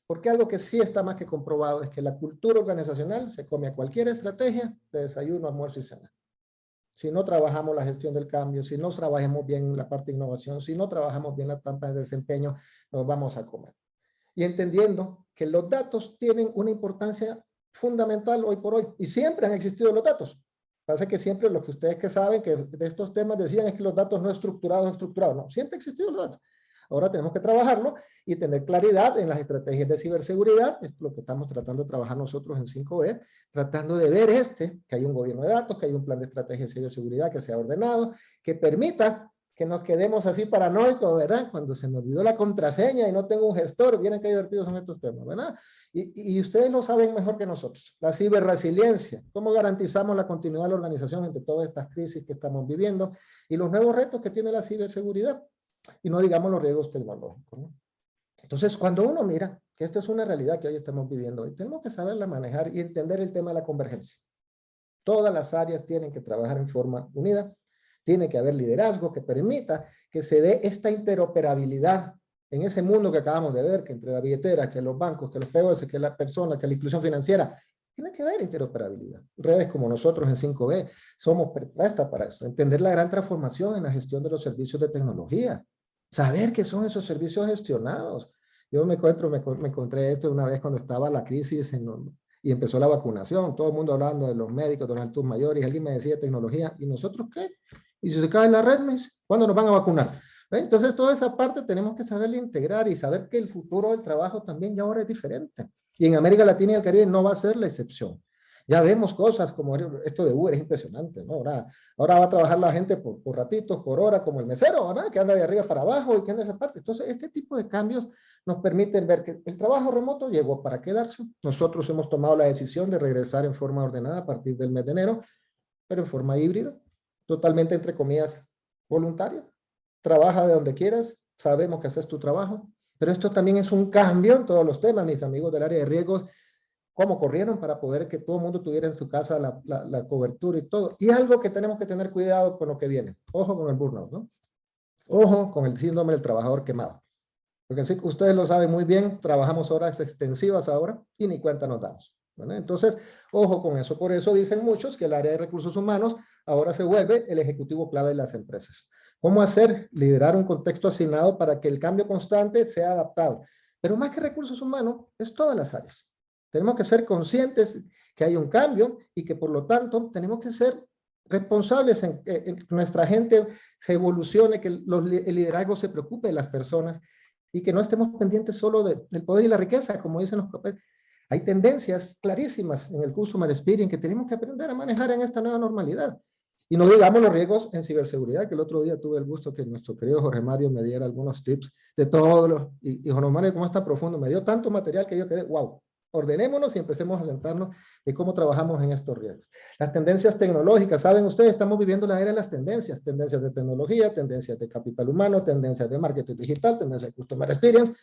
Porque algo que sí está más que comprobado es que la cultura organizacional se come a cualquier estrategia de desayuno, almuerzo y cena. si no trabajamos la gestión del cambio, si no trabajamos bien la parte de innovación, si no trabajamos bien la etapa de desempeño, nos vamos a comer. Y entendiendo que los datos tienen una importancia fundamental hoy por hoy, y siempre han existido los datos. Pasa que siempre lo que ustedes que saben que de estos temas decían es que los datos no estructurados, no, siempre han existido los datos. Ahora tenemos que trabajarlo y tener claridad en las estrategias de ciberseguridad, es lo que estamos tratando de trabajar nosotros en 5E, tratando de ver que hay un gobierno de datos, que hay un plan de estrategia de ciberseguridad que sea ordenado, que permita que nos quedemos así paranoicos, ¿verdad? Cuando se me olvidó la contraseña y no tengo un gestor, miren qué divertidos son estos temas, ¿verdad? Y ustedes lo saben mejor que nosotros. La ciberresiliencia, cómo garantizamos la continuidad de la organización entre todas estas crisis que estamos viviendo y los nuevos retos que tiene la ciberseguridad. Y no digamos los riesgos tecnológicos, ¿no? Entonces, cuando uno mira que esta es una realidad que hoy estamos viviendo, hoy tenemos que saberla manejar y entender el tema de la convergencia. Todas las áreas tienen que trabajar en forma unida, tiene que haber liderazgo que permita que se dé esta interoperabilidad en ese mundo que acabamos de ver, que entre la billetera, que los bancos, que los POS, que la persona, que la inclusión financiera, tiene que haber interoperabilidad. Redes como nosotros en 5B somos prestas para eso. Entender la gran transformación en la gestión de los servicios de tecnología. Saber qué son esos servicios gestionados. Yo me encontré esto una vez cuando estaba la crisis y empezó la vacunación. Todo el mundo hablando de los médicos, de los adultos mayores. Y alguien me decía tecnología. ¿Y nosotros qué? Y si se cae la red, me dice, ¿cuándo nos van a vacunar? Entonces, toda esa parte tenemos que saberla integrar y saber que el futuro del trabajo también ya ahora es diferente. Y en América Latina y el Caribe no va a ser la excepción. Ya vemos cosas como esto de Uber, es impresionante, ¿no? Ahora va a trabajar la gente por ratitos, por hora, como el mesero, ¿verdad? Que anda de arriba para abajo y que anda de esa parte. Entonces, este tipo de cambios nos permiten ver que el trabajo remoto llegó para quedarse. Nosotros hemos tomado la decisión de regresar en forma ordenada a partir del mes de enero, pero en forma híbrida, totalmente, entre comillas, voluntaria. Trabaja de donde quieras, sabemos que haces tu trabajo, pero esto también es un cambio en todos los temas. Mis amigos del área de riesgos, cómo corrieron para poder que todo el mundo tuviera en su casa la cobertura y todo. Y algo que tenemos que tener cuidado con lo que viene. Ojo con el burnout, ¿no? Ojo con el síndrome del trabajador quemado. Porque así ustedes lo saben muy bien, trabajamos horas extensivas ahora y ni cuenta nos damos, ¿verdad? Entonces, ojo con eso. Por eso dicen muchos que el área de recursos humanos ahora se vuelve el ejecutivo clave de las empresas. ¿Cómo hacer? Liderar un contexto asignado para que el cambio constante sea adaptado. Pero más que recursos humanos, es todas las áreas. Tenemos que ser conscientes que hay un cambio y que por lo tanto tenemos que ser responsables en que nuestra gente se evolucione, que el liderazgo se preocupe de las personas y que no estemos pendientes solo del poder y la riqueza, como dicen los papeles. Hay tendencias clarísimas en el Customer Experience que tenemos que aprender a manejar en esta nueva normalidad. Y no digamos los riesgos en ciberseguridad, que el otro día tuve el gusto que nuestro querido Jorge Mario me diera algunos tips de todos los... Y Jorge Mario, como está profundo, me dio tanto material que yo quedé, wow, ordenémonos y empecemos a sentarnos de cómo trabajamos en estos riesgos. Las tendencias tecnológicas, saben ustedes, estamos viviendo la era de las tendencias de tecnología, tendencias de capital humano, tendencias de marketing digital, tendencias de Customer Experience.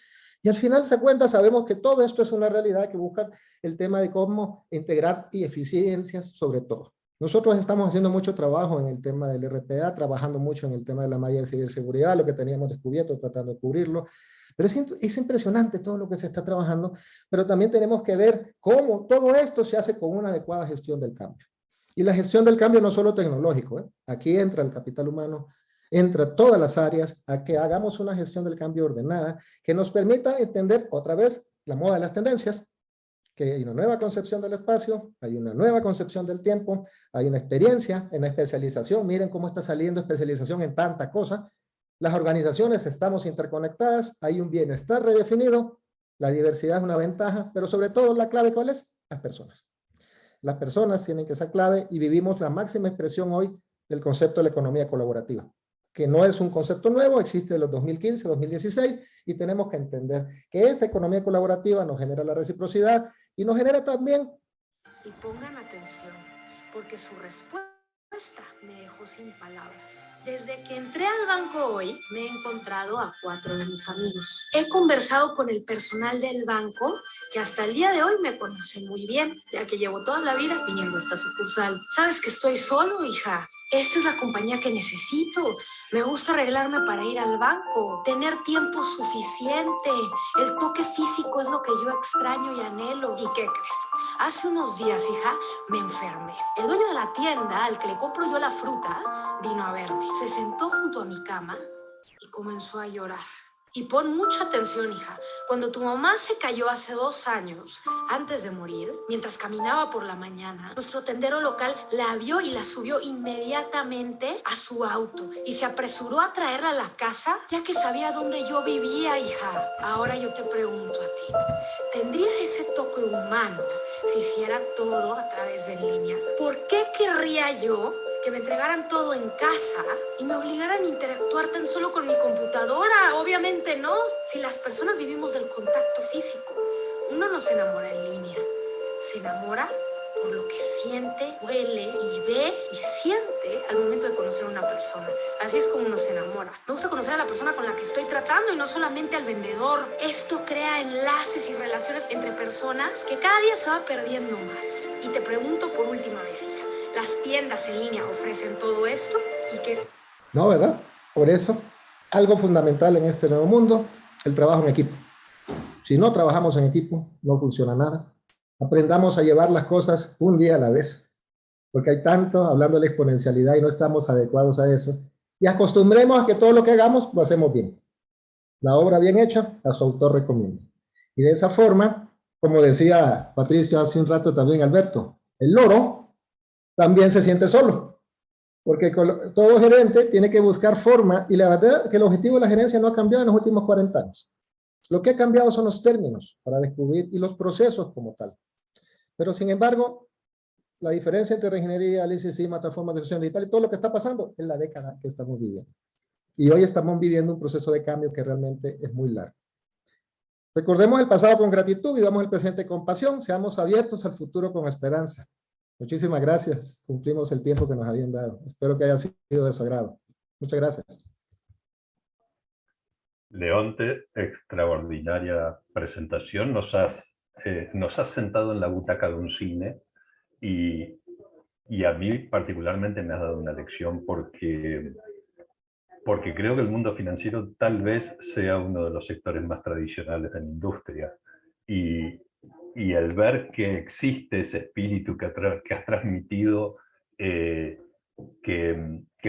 Y al final se cuenta, sabemos que todo esto es una realidad que busca el tema de cómo integrar y eficiencias sobre todo. Nosotros estamos haciendo mucho trabajo en el tema del RPA, trabajando mucho en el tema de la malla de ciberseguridad, lo que teníamos descubierto, tratando de cubrirlo. Pero es impresionante todo lo que se está trabajando, pero también tenemos que ver cómo todo esto se hace con una adecuada gestión del cambio. Y la gestión del cambio no solo tecnológico, ¿eh? Aquí entra el capital humano, entra todas las áreas, a que hagamos una gestión del cambio ordenada, que nos permita entender otra vez la moda de las tendencias, que hay una nueva concepción del espacio, hay una nueva concepción del tiempo, hay una experiencia en la especialización. Miren cómo está saliendo especialización en tanta cosa. Las organizaciones estamos interconectadas, hay un bienestar redefinido, la diversidad es una ventaja, pero sobre todo la clave, ¿cuál es? Las personas. Las personas tienen que ser clave y vivimos la máxima expresión hoy del concepto de la economía colaborativa, que no es un concepto nuevo, existe de los 2015, 2016, y tenemos que entender que esta economía colaborativa nos genera la reciprocidad y nos genera también... Y pongan atención, porque su respuesta me dejó sin palabras. Desde que entré al banco hoy, me he encontrado a 4 de mis amigos. He conversado con el personal del banco, que hasta el día de hoy me conoce muy bien, ya que llevo toda la vida viniendo a esta sucursal. ¿Sabes que estoy solo, hija? esta es la compañía que necesito. Me gusta arreglarme para ir al banco, tener tiempo suficiente. El toque físico es lo que yo extraño y anhelo. ¿Y qué crees? Hace unos días, hija, me enfermé. El dueño de la tienda, al que le compro yo la fruta, vino a verme. Se sentó junto a mi cama y comenzó a llorar. Y pon mucha atención, hija. Cuando tu mamá se cayó hace 2 años, antes de morir, mientras caminaba por la mañana, nuestro tendero local la vio y la subió inmediatamente a su auto y se apresuró a traerla a la casa, ya que sabía dónde yo vivía, hija. Ahora yo te pregunto a ti, ¿tendría ese toque humano si hiciera todo a través de línea? ¿Por qué querría yo que me entregaran todo en casa y me obligaran a interactuar tan solo con mi computadora? Obviamente no. Si las personas vivimos del contacto físico, uno no se enamora en línea. Se enamora por lo que siente, huele y ve y siente al momento de conocer a una persona. Así es como uno se enamora. Me gusta conocer a la persona con la que estoy tratando y no solamente al vendedor. Esto crea enlaces y relaciones entre personas que cada día se va perdiendo más. Y te pregunto por última vez, hija, ¿las tiendas en línea ofrecen todo esto? ¿Y qué? No, ¿verdad? Por eso, algo fundamental en este nuevo mundo, el trabajo en equipo. Si no trabajamos en equipo, no funciona nada. Aprendamos a llevar las cosas un día a la vez, porque hay tanto hablando de la exponencialidad y no estamos adecuados a eso. Y acostumbremos a que todo lo que hagamos lo hacemos bien. La obra bien hecha, a su autor recomienda. Y de esa forma, como decía Patricio hace un rato también, Alberto, el loro también se siente solo, porque todo gerente tiene que buscar forma, y la verdad es que el objetivo de la gerencia no ha cambiado en los últimos 40 años. Lo que ha cambiado son los términos para descubrir y los procesos como tal. Pero sin embargo, la diferencia entre reingeniería, Lean Six Sigma, transformación digital y todo lo que está pasando es la década que estamos viviendo. Y hoy estamos viviendo un proceso de cambio que realmente es muy largo. Recordemos el pasado con gratitud, vivamos el presente con pasión, seamos abiertos al futuro con esperanza. Muchísimas gracias. Cumplimos el tiempo que nos habían dado. Espero que haya sido de su agrado. Muchas gracias. Leonte, extraordinaria presentación. Nos has sentado en la butaca de un cine y a mí particularmente me has dado una lección porque creo que el mundo financiero tal vez sea uno de los sectores más tradicionales de la industria. Y el ver que existe ese espíritu que has transmitido, que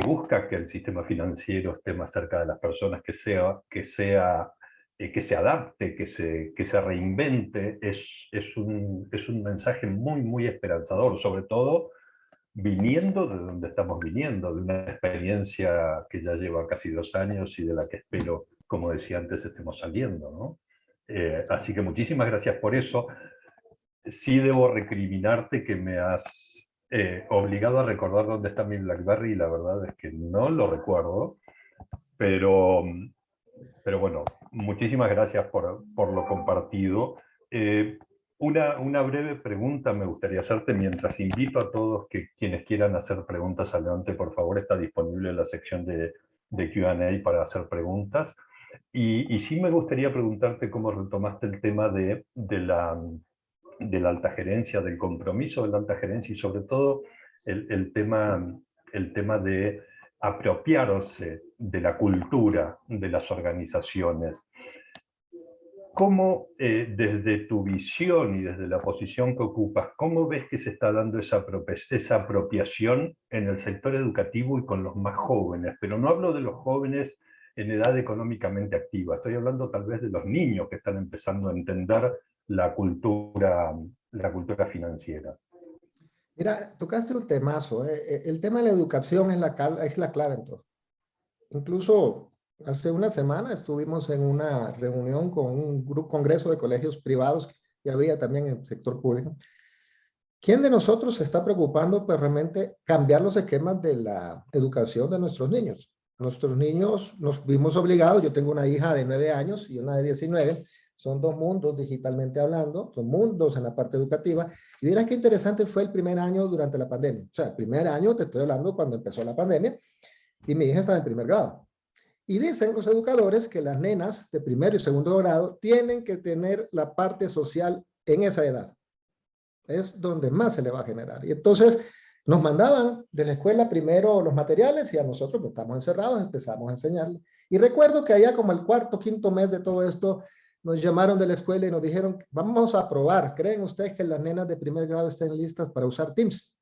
busca que el sistema financiero esté más cerca de las personas, que se adapte, que se reinvente, es un mensaje muy, muy esperanzador, sobre todo viniendo de donde estamos viniendo, de una experiencia que ya lleva casi 2 años y de la que espero, como decía antes, estemos saliendo, ¿no? Así que muchísimas gracias por eso. Sí debo recriminarte que me has obligado a recordar dónde está mi BlackBerry, y la verdad es que no lo recuerdo, pero bueno, muchísimas gracias por lo compartido. Una breve pregunta me gustaría hacerte, mientras invito a todos quienes quieran hacer preguntas a Leonte, por favor, está disponible la sección de Q&A para hacer preguntas. Y sí me gustaría preguntarte cómo retomaste el tema de la alta gerencia, del compromiso de la alta gerencia, y sobre todo el tema de apropiarse de la cultura de las organizaciones. ¿Cómo, desde tu visión y desde la posición que ocupas, cómo ves que se está dando esa apropiación en el sector educativo y con los más jóvenes? Pero no hablo de los jóvenes en edad económicamente activa, estoy hablando tal vez de los niños que están empezando a entender la cultura financiera. Mira, tocaste un temazo. El tema de la educación es la clave en todo. Incluso hace una semana estuvimos en una reunión con un congreso de colegios privados que había también en el sector público. ¿Quién de nosotros se está preocupando por realmente cambiar los esquemas de la educación de nuestros niños? Nuestros niños nos vimos obligados, yo tengo una hija de 9 años y una de 19, son 2 mundos digitalmente hablando, 2 mundos en la parte educativa, y verás qué interesante fue el primer año durante la pandemia. O sea, el primer año te estoy hablando cuando empezó la pandemia, y mi hija estaba en primer grado. Y dicen los educadores que las nenas de primero y segundo grado tienen que tener la parte social en esa edad. Es donde más se le va a generar. Y entonces, Nos mandaban de la escuela primero los materiales y a nosotros, pues, estamos encerrados, empezamos a enseñarles. Y recuerdo que allá como el cuarto, quinto mes de todo esto, nos llamaron de la escuela y nos dijeron, vamos a probar. ¿Creen ustedes que las nenas de primer grado estén listas para usar Teams?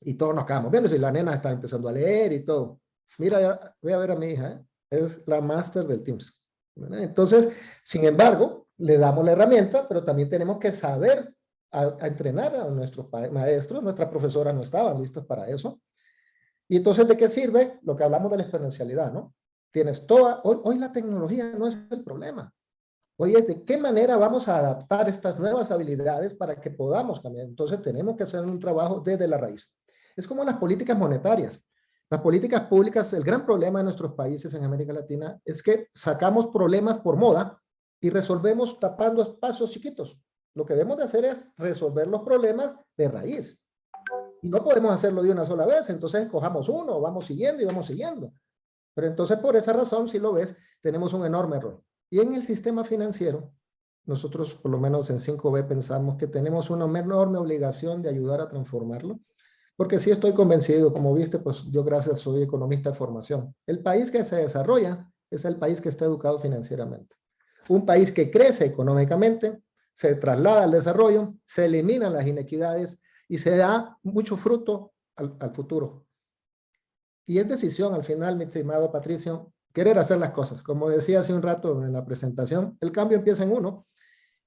Y todos nos quedamos viendo si la nena está empezando a leer y todo. Mira, ya, voy a ver a mi hija, es la máster del Teams. ¿Verdad? Entonces, sin embargo, le damos la herramienta, pero también tenemos que saber a entrenar a nuestros maestros. Nuestras profesoras no estaban listas para eso. Y entonces, ¿de qué sirve? Lo que hablamos de la exponencialidad, ¿no? Tienes toda, hoy la tecnología no es el problema. Hoy es de qué manera vamos a adaptar estas nuevas habilidades para que podamos cambiar. Entonces tenemos que hacer un trabajo desde la raíz. Es como las políticas monetarias. Las políticas públicas, el gran problema de nuestros países en América Latina es que sacamos problemas por moda y resolvemos tapando espacios chiquitos. Lo que debemos de hacer es resolver los problemas de raíz. Y no podemos hacerlo de una sola vez, entonces escojamos uno, vamos siguiendo y vamos siguiendo. Pero entonces por esa razón, si lo ves, tenemos un enorme error. Y en el sistema financiero, nosotros por lo menos en 5B pensamos que tenemos una enorme obligación de ayudar a transformarlo, porque sí estoy convencido, como viste, pues yo gracias soy economista de formación. El país que se desarrolla es el país que está educado financieramente. Un país que crece económicamente, se traslada al desarrollo, se eliminan las inequidades y se da mucho fruto al futuro. Y es decisión al final, mi estimado Patricio, querer hacer las cosas. Como decía hace un rato en la presentación, el cambio empieza en uno.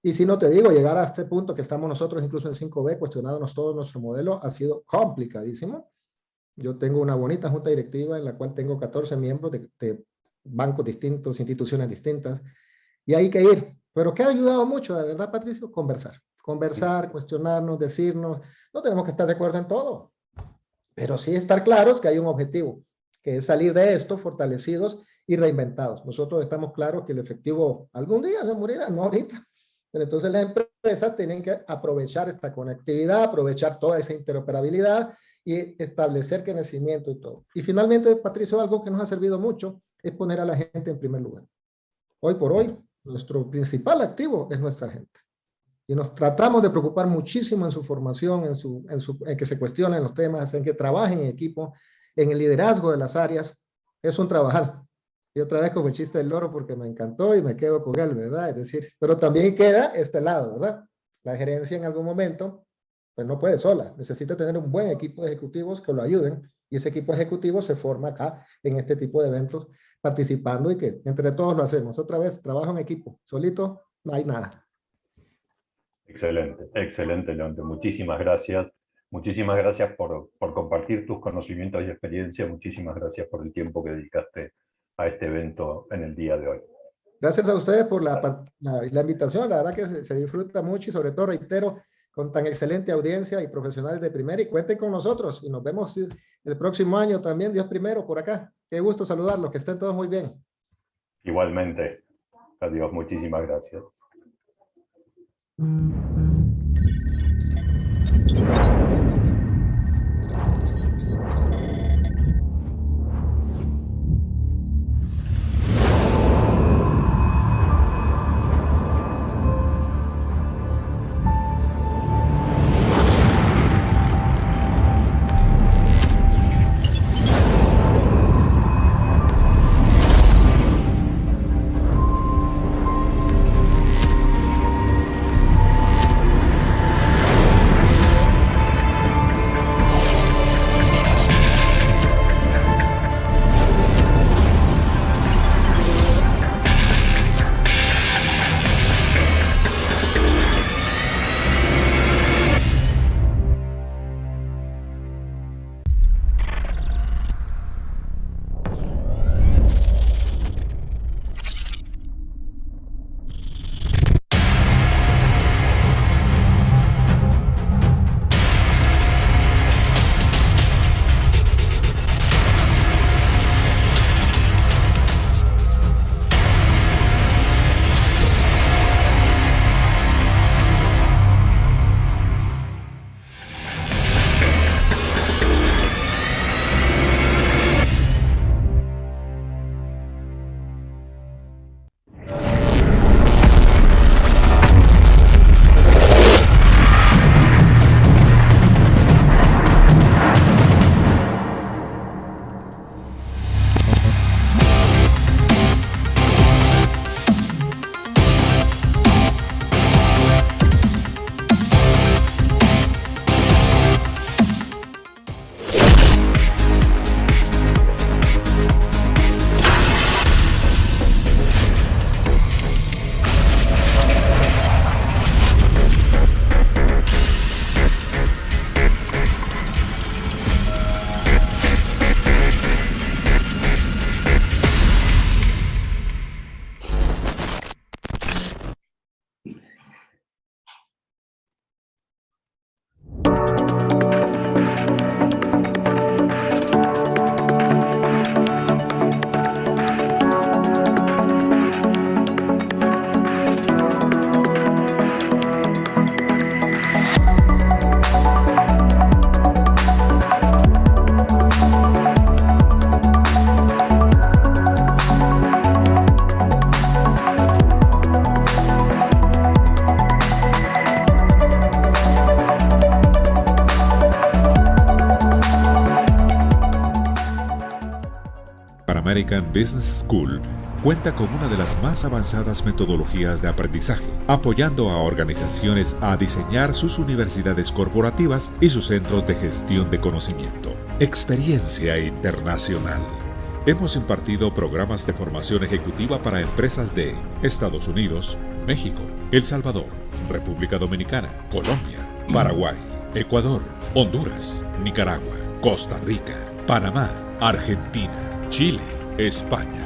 Y si no te digo, llegar a este punto que estamos nosotros incluso en 5B, cuestionándonos todo nuestro modelo, ha sido complicadísimo. Yo tengo una bonita junta directiva en la cual tengo 14 miembros de bancos distintos, instituciones distintas, y hay que ir. Pero ¿qué ha ayudado mucho, de verdad, Patricio? Conversar. Conversar, cuestionarnos, decirnos. No tenemos que estar de acuerdo en todo, pero sí estar claros que hay un objetivo, que es salir de esto fortalecidos y reinventados. Nosotros estamos claros que el efectivo algún día se morirá, no ahorita. Pero entonces las empresas tienen que aprovechar esta conectividad, aprovechar toda esa interoperabilidad y establecer crecimiento y todo. Y finalmente, Patricio, algo que nos ha servido mucho es poner a la gente en primer lugar. Hoy por hoy, nuestro principal activo es nuestra gente. Y nos tratamos de preocupar muchísimo en su formación, en que se cuestionen los temas, en que trabajen en equipo, en el liderazgo de las áreas. Es un trabajar. Y otra vez como el chiste del loro porque me encantó y me quedo con él, ¿verdad? Es decir, pero también queda este lado, ¿verdad? La gerencia en algún momento, pues no puede sola. Necesita tener un buen equipo de ejecutivos que lo ayuden y ese equipo ejecutivo se forma acá en este tipo de eventos participando y que entre todos lo hacemos. Otra vez, trabajo en equipo. Solito no hay nada. Excelente, excelente, Leonte. Muchísimas gracias. Muchísimas gracias por compartir tus conocimientos y experiencias. Muchísimas gracias por el tiempo que dedicaste a este evento en el día de hoy. Gracias a ustedes por la invitación. La verdad que se disfruta mucho y sobre todo, reitero, con tan excelente audiencia y profesionales de primera. Y cuenten con nosotros y nos vemos el próximo año también, Dios primero, por acá. Qué gusto saludarlos, que estén todos muy bien. Igualmente. Adiós, muchísimas gracias. American Business School cuenta con una de las más avanzadas metodologías de aprendizaje, apoyando a organizaciones a diseñar sus universidades corporativas y sus centros de gestión de conocimiento. Experiencia internacional. Hemos impartido programas de formación ejecutiva para empresas de Estados Unidos, México, El Salvador, República Dominicana, Colombia, Paraguay, Ecuador, Honduras, Nicaragua, Costa Rica, Panamá, Argentina, Chile, España.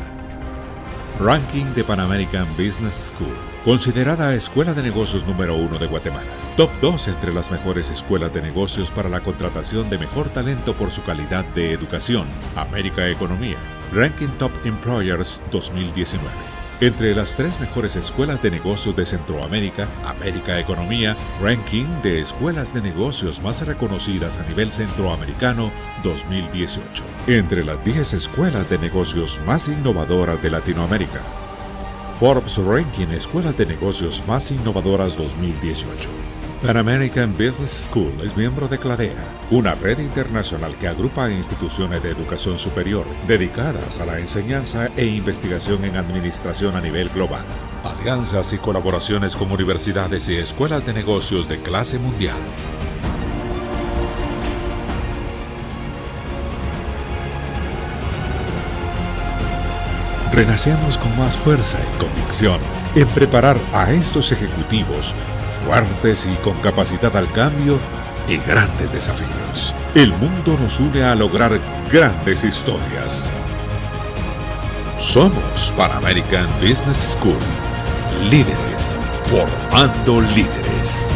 Ranking de Pan American Business School. Considerada Escuela de Negocios número 1 de Guatemala. Top 2 entre las mejores escuelas de negocios para la contratación de mejor talento por su calidad de educación. América Economía. Ranking Top Employers 2019. Entre las 3 mejores escuelas de negocios de Centroamérica, América Economía, Ranking de escuelas de negocios más reconocidas a nivel centroamericano 2018. Entre las 10 escuelas de negocios más innovadoras de Latinoamérica. Forbes Ranking Escuelas de Negocios Más Innovadoras 2018. Pan American Business School es miembro de CLADEA, una red internacional que agrupa instituciones de educación superior dedicadas a la enseñanza e investigación en administración a nivel global. Alianzas y colaboraciones con universidades y escuelas de negocios de clase mundial. Renacemos con más fuerza y convicción en preparar a estos ejecutivos fuertes y con capacidad al cambio y grandes desafíos. El mundo nos une a lograr grandes historias. Somos Pan American Business School, líderes formando líderes.